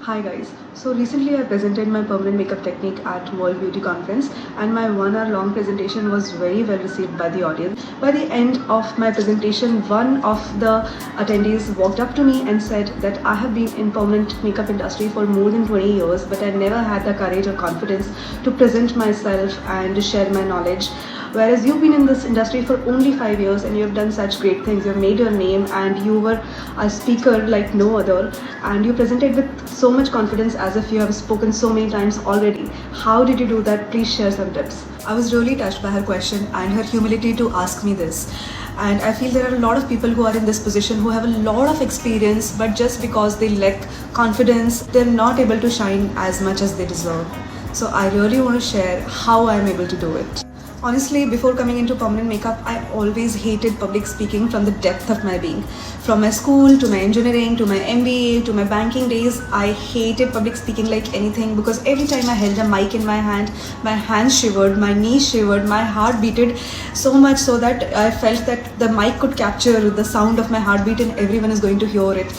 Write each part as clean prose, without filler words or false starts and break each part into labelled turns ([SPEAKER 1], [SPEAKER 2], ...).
[SPEAKER 1] Hi guys, so recently I presented my permanent makeup technique at World Beauty Conference and my 1 hour long presentation was very well received by the audience. By the end of my presentation, one of the attendees walked up to me and said that I have been in permanent makeup industry for more than 20 years but I never had the courage or confidence to present myself and to share my knowledge. Whereas you've been in this industry for only 5 years and you've done such great things, you've made your name and you were a speaker like no other and you presented with so much confidence as if you have spoken so many times already. How did you do that? Please share some tips. I was really touched by her question and her humility to ask me this. And I feel there are a lot of people who are in this position who have a lot of experience but just because they lack confidence, they're not able to shine as much as they deserve. So I really want to share how I'm able to do it. Honestly, before coming into permanent makeup, I always hated public speaking from the depth of my being. From my school, to my engineering, to my MBA, to my banking days, I hated public speaking like anything because every time I held a mic in my hand, my hands shivered, my knees shivered, my heart beated so much so that I felt that the mic could capture the sound of my heartbeat and everyone is going to hear it.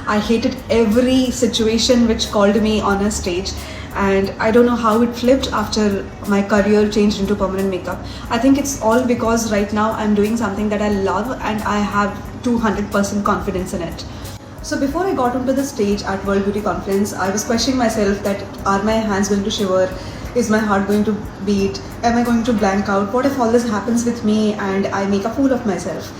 [SPEAKER 1] I hated every situation which called me on a stage. And I don't know how it flipped after my career changed into permanent makeup. I think it's all because right now I'm doing something that I love and I have 200% confidence in it. So before I got onto the stage at World Beauty Conference, I was questioning myself that are my hands going to shiver? Is my heart going to beat? Am I going to blank out? What if all this happens with me and I make a fool of myself?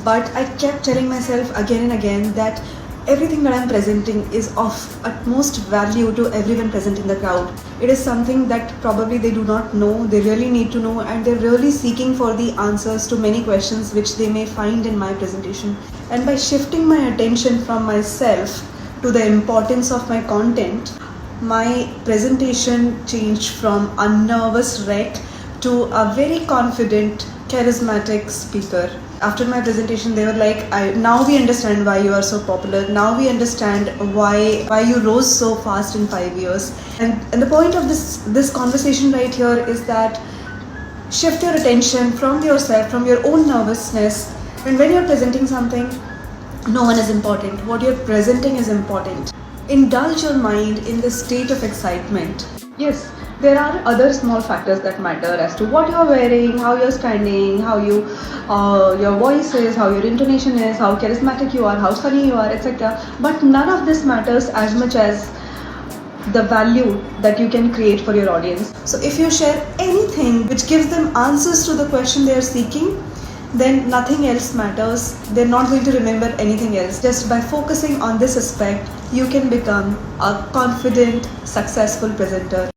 [SPEAKER 1] But I kept telling myself again and again that everything that I'm presenting is of utmost value to everyone present in the crowd. It is something that probably they do not know, they really need to know, and they're really seeking for the answers to many questions which they may find in my presentation. And by shifting my attention from myself to the importance of my content, my presentation changed from a nervous wreck to a very confident, charismatic speaker. After my presentation, they were like, now we understand why you are so popular. Now we understand why you rose so fast in 5 years. And the point of this conversation right here is that shift your attention from yourself, from your own nervousness. And when you're presenting something, no one is important. What you're presenting is important. Indulge your mind in the state of excitement. Yes, there are other small factors that matter as to what you're wearing, how you're standing, how your voice is, how your intonation is, how charismatic you are, how funny you are, etc. But none of this matters as much as the value that you can create for your audience. So if you share anything which gives them answers to the question they are seeking, then nothing else matters. They're not going to remember anything else. Just by focusing on this aspect, you can become a confident, successful presenter.